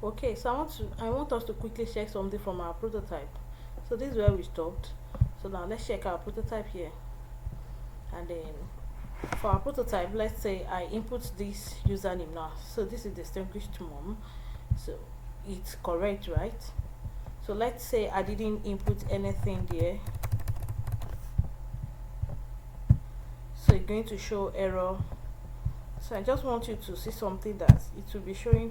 Okay, so I want us to quickly check something from our prototype. So this is where we stopped. So now let's check our prototype here. And then for our prototype, let's say I input this username now. So this is distinguished mom. So it's correct, right? So let's say I didn't input anything there. So it's going to show error. So I just want you to see something that it will be showing.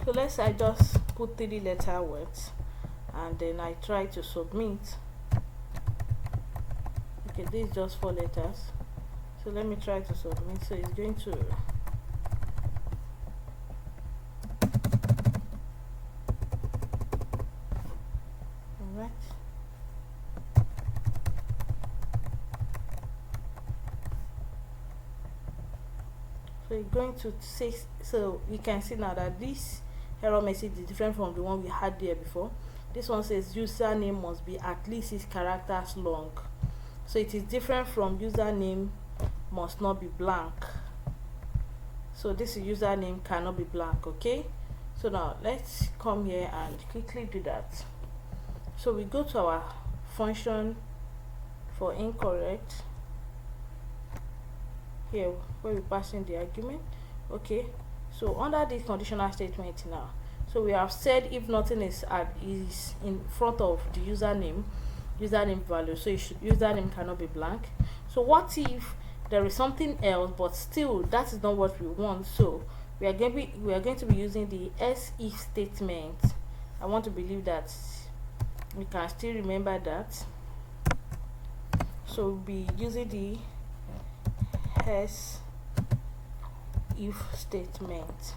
So let's say I just put 3-letter words and then I try to submit. Okay, this is just 4 letters. So let me try to submit. So it's going to alright. So it's going to say, so you can see now that this error message is different from the one we had there before. This one says username must be at least 6 characters long. So it is different from username must not be blank. So this is username cannot be blank. Okay, so now let's come here and quickly do that. So we go to our function for incorrect here where we pass in the argument. Okay, so under this conditional statement now, so we have said if nothing is in front of the username value, so username cannot be blank. So what if there is something else but still that is not what we want? So we are going to be using the else if statement. I want to believe that we can still remember that. So we'll be using the else if statement.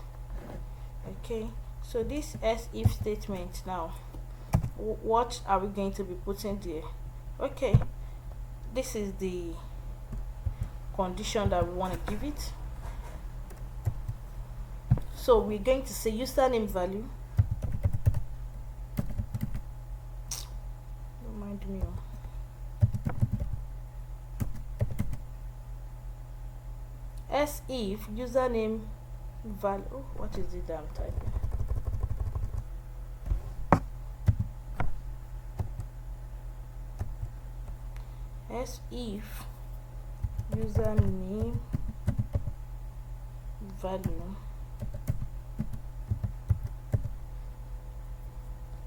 Okay, so this else if statement now, what are we going to be putting there? Okay, this is the condition that we want to give it. So we're going to say username value, don't mind me, as if username value, oh, what is it that I'm typing? As if username value,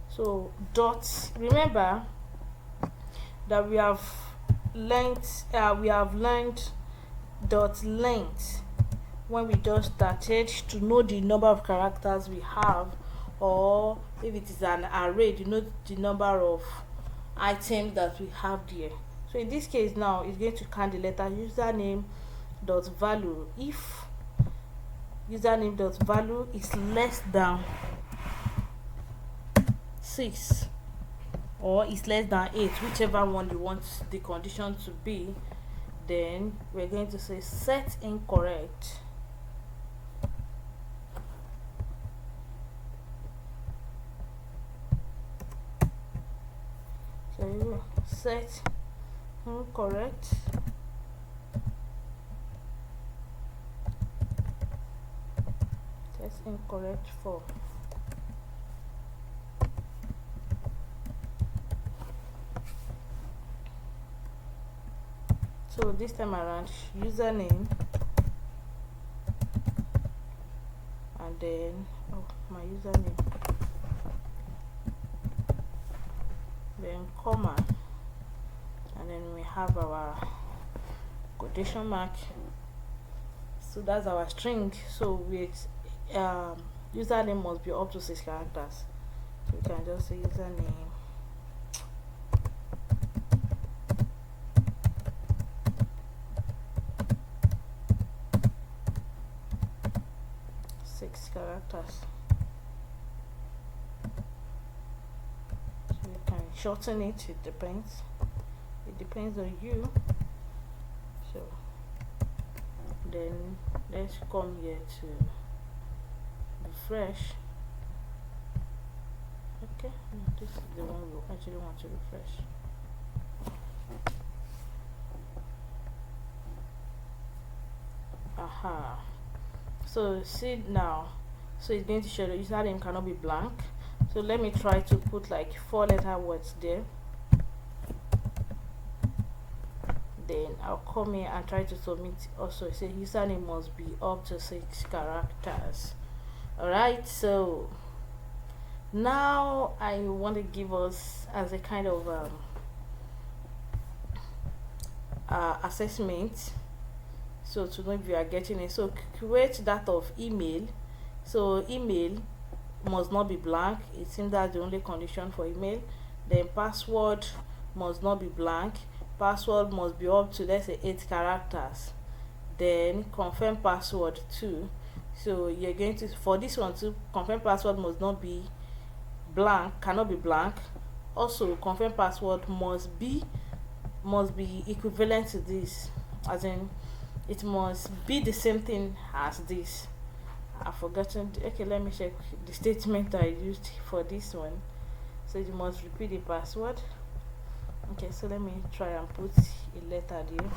so dot, remember that we have learned dot length when we just started to know the number of characters we have, or if it is an array, you know the number of items that we have there. So in this case now it's going to count the letter username dot value if username dot value is less than 6 or is less than 8, whichever one you want the condition to be. Then we're going to say set incorrect. So set incorrect. That's incorrect for. So this time around username and then my username, then comma, and then we have our quotation mark. So that's our string. So with username must be up to 6 characters. So we can just say username characters. So you can shorten it, it depends on you. So then let's come here to refresh. Okay, this is the one we actually want to refresh. So see now, so it's going to show the username cannot be blank. So let me try to put like 4-letter words there. Then I'll come here and try to submit. Also say username must be up to 6 characters. Alright, so now I want to give us as a kind of assessment, so to know if you are getting it. So create that of email. So email must not be blank. It seems that's the only condition for email. Then password must not be blank. Password must be up to, let's say, 8 characters. Then confirm password too. So you're going to, for this one too, confirm password must not be blank, cannot be blank. Also confirm password must be equivalent to this, as in it must be the same thing as this. I've forgotten. Okay, let me check the statement I used for this one. So you must repeat the password. Okay, so let me try and put a letter there.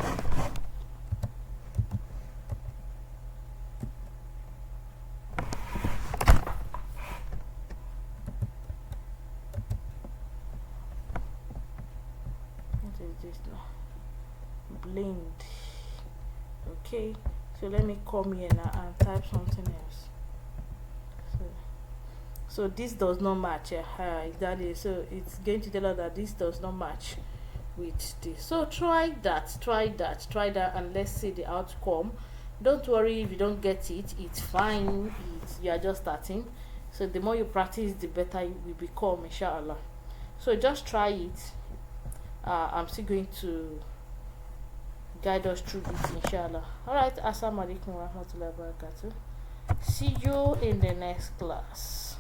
What is this now? Blind. Okay, so let me come here now and type something else. So this does not match. Exactly. So it's going to tell us that this does not match with this. So try that, and let's see the outcome. Don't worry if you don't get it, it's fine. You are just starting. So the more you practice, the better you will become, inshallah. So just try it. I'm still going to guide us through this, inshallah. Alright, assalamu alaikum warahmatullahi wabarakatuh. See you in the next class.